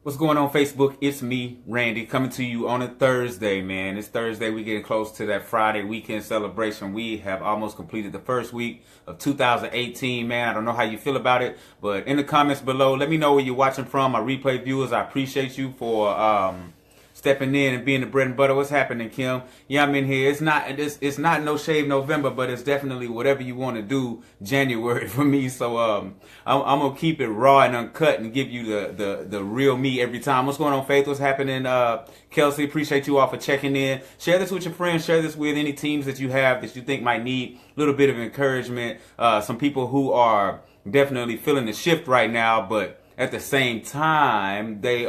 What's going on, Facebook? It's me, Randy, coming to you on a Thursday, man. It's Thursday. We're getting close to that Friday weekend celebration. We have almost completed the first week of 2018, man. I don't know how you feel about it, but in the comments below, let me know where you're watching from. My replay viewers, I appreciate you for stepping in and being the bread and butter. What's happening, Kim? Yeah, I'm in here. It's not No Shave November, but it's definitely whatever you want to do January for me. So I'm gonna keep it raw and uncut and give you the real me every time. What's going on, Faith? What's happening, Kelsey? Appreciate you all for checking in. Share this with your friends. Share this with any teams that you have that you think might need a little bit of encouragement. Some people who are definitely feeling the shift right now, but at the same time they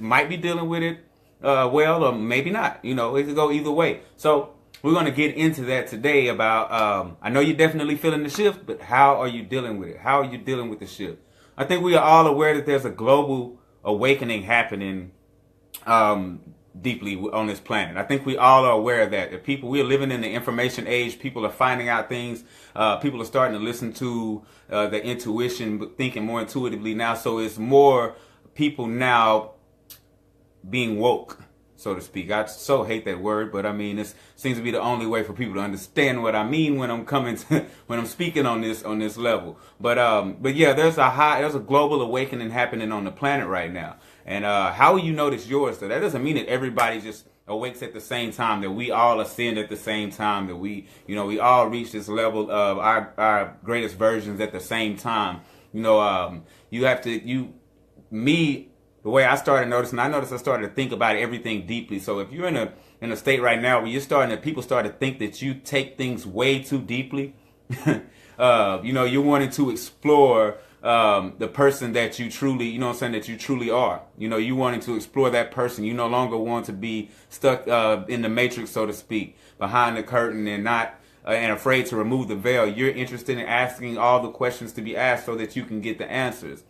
might be dealing with it well, or maybe not. You know, it could go either way. So we're going to get into that today about, I know you're definitely feeling the shift, but how are you dealing with it? How are you dealing with the shift? I think we are all aware that there's a global awakening happening deeply on this planet. I think we all are aware of that. We are living in the information age. People are finding out things. People are starting to listen to their intuition, but thinking more intuitively now. So it's more people now being woke, so to speak. I so hate that word, but I mean, it seems to be the only way for people to understand what I mean when I'm when I'm speaking on this level. But yeah, there's a global awakening happening on the planet right now. And how will you notice yours? So that doesn't mean that everybody just awakes at the same time, that we all ascend at the same time, that we all reach this level of our greatest versions at the same time. The way I started noticing, I started to think about everything deeply. So if you're in a state right now where people start to think that you take things way too deeply, you're wanting to explore the person that you truly, that you truly are. You wanting to explore that person. You no longer want to be stuck in the matrix, so to speak, behind the curtain and not and afraid to remove the veil. You're interested in asking all the questions to be asked so that you can get the answers.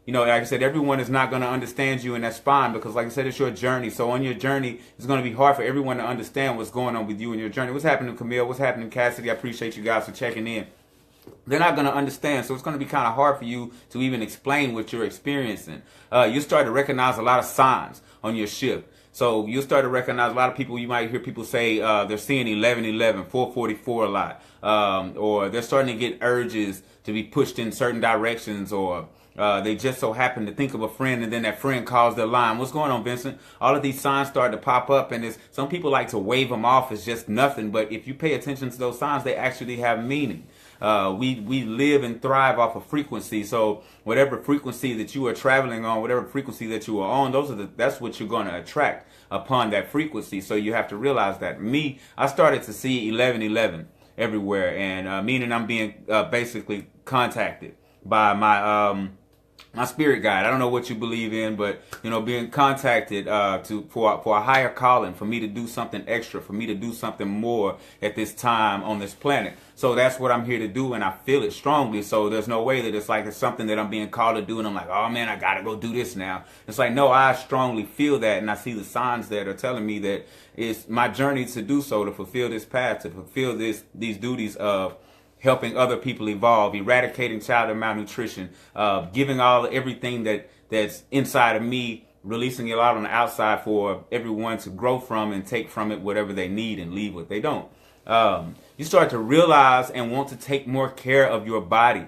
Like I said, everyone is not going to understand you, and that's fine, because like I said, it's your journey. So on your journey, it's going to be hard for everyone to understand what's going on with you and your journey. What's happening, Camille? What's happening, Cassidy? I appreciate you guys for checking in. They're not going to understand, so it's going to be kind of hard for you to even explain what you're experiencing. You start to recognize a lot of signs on your shift. So you'll start to recognize a lot of people. You might hear people say they're seeing 1111, 444 a lot, or they're starting to get urges to be pushed in certain directions, or they just so happen to think of a friend, and then that friend calls their line. What's going on, Vincent? All of these signs start to pop up, and some people like to wave them off as just nothing. But if you pay attention to those signs, they actually have meaning. We live and thrive off of frequency. So whatever frequency that you are traveling on, whatever frequency that you are on, that's what you're going to attract upon that frequency. So you have to realize that. I started to see 1111 everywhere, and meaning I'm being basically contacted by my spirit guide. I don't know what you believe in, but being contacted for a higher calling, for me to do something extra, for me to do something more at this time on this planet. So that's what I'm here to do, and I feel it strongly. So there's no way that it's something that I'm being called to do, and I'm like, oh man, I gotta go do this now. It's like, no, I strongly feel that, and I see the signs that are telling me that it's my journey to do so, to fulfill this path, to fulfill these duties of helping other people evolve, eradicating childhood malnutrition, giving everything that's inside of me, releasing it out on the outside for everyone to grow from and take from it whatever they need and leave what they don't. You start to realize and want to take more care of your body,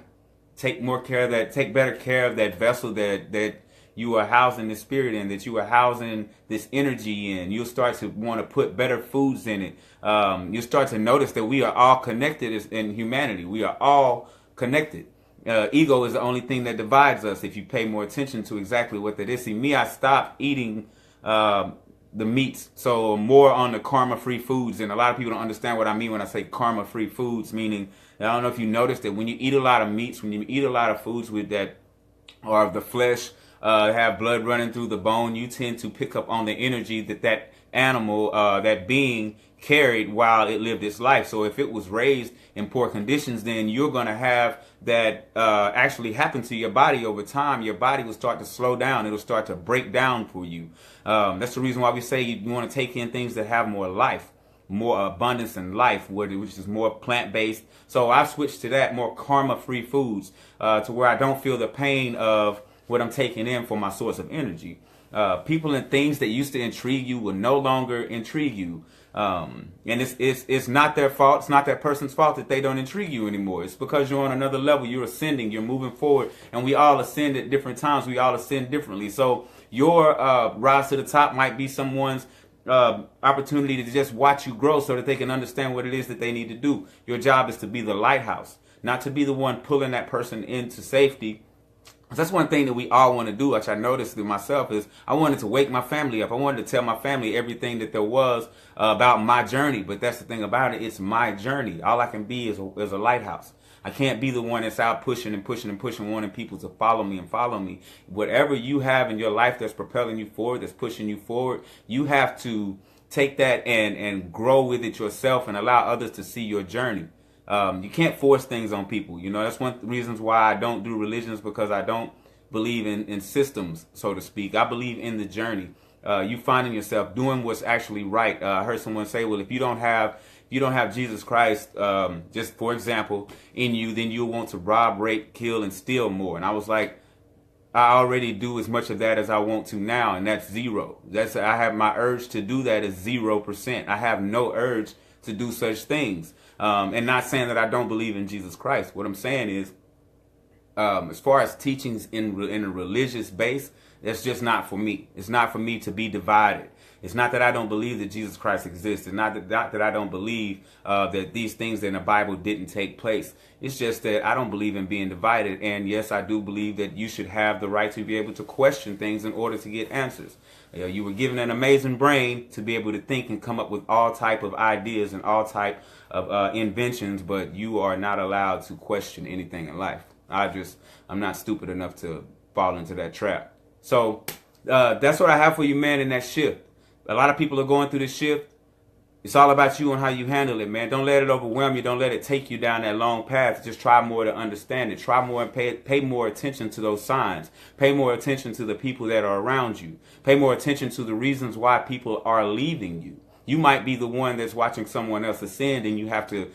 take better care of that vessel that you are housing the spirit in, that you are housing this energy in. You'll start to want to put better foods in it. You'll start to notice that we are all connected in humanity. We are all connected. Ego is the only thing that divides us, if you pay more attention to exactly what that is. See, me, I stopped eating the meats, so more on the karma-free foods. And a lot of people don't understand what I mean when I say karma-free foods, meaning, I don't know if you noticed that when you eat a lot of meats, when you eat a lot of foods with that are of the flesh, have blood running through the bone, you tend to pick up on the energy that animal, that being carried while it lived its life. So if it was raised in poor conditions, then you're going to have that actually happen to your body over time. Your body will start to slow down. It'll start to break down for you. That's the reason why we say you want to take in things that have more life, more abundance in life, which is more plant-based. So I've switched to that, more karma-free foods, to where I don't feel the pain of what I'm taking in for my source of energy. People and things that used to intrigue you will no longer intrigue you. And it's not their fault. It's not that person's fault that they don't intrigue you anymore. It's because you're on another level. You're ascending. You're moving forward. And we all ascend at different times. We all ascend differently. So your rise to the top might be someone's opportunity to just watch you grow so that they can understand what it is that they need to do. Your job is to be the lighthouse, not to be the one pulling that person into safety. That's one thing that we all want to do, which I noticed in myself, is I wanted to wake my family up. I wanted to tell my family everything that there was about my journey. But that's the thing about it. It's my journey. All I can be is a lighthouse. I can't be the one that's out pushing and pushing and pushing, wanting people to follow me and follow me. Whatever you have in your life that's propelling you forward, that's pushing you forward, you have to take that and grow with it yourself and allow others to see your journey. You can't force things on people. You know, that's one of the reasons why I don't do religions, because I don't believe in systems, so to speak. I believe in the journey. You finding yourself doing what's actually right. I heard someone say, well, if you don't have Jesus Christ, just for example, in you, then you'll want to rob, rape, kill, and steal more. And I was like, I already do as much of that as I want to now, and that's zero. I have my urge to do that is 0%. I have no urge to do such things. And not saying that I don't believe in Jesus Christ. What I'm saying is, as far as teachings in a religious base, that's just not for me. It's not for me to be divided. It's not that I don't believe that Jesus Christ exists. It's not that I don't believe that these things in the Bible didn't take place. It's just that I don't believe in being divided. And yes, I do believe that you should have the right to be able to question things in order to get answers. You were given an amazing brain to be able to think and come up with all type of ideas and all type of inventions, but you are not allowed to question anything in life. I'm not stupid enough to fall into that trap. So that's what I have for you, man, in that shift. A lot of people are going through this shift. It's all about you and how you handle it, man. Don't let it overwhelm you. Don't let it take you down that long path. Just try more to understand it. Try more and pay more attention to those signs. Pay more attention to the people that are around you. Pay more attention to the reasons why people are leaving you. You might be the one that's watching someone else ascend, and you have to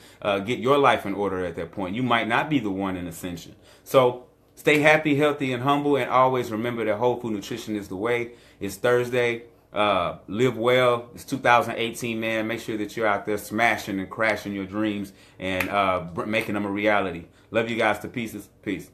get your life in order at that point. You might not be the one in ascension. So stay happy, healthy, and humble, and always remember that whole food nutrition is the way. It's Thursday. Live well. It's 2018, man. Make sure that you're out there smashing and crashing your dreams and making them a reality. Love you guys to pieces. Peace.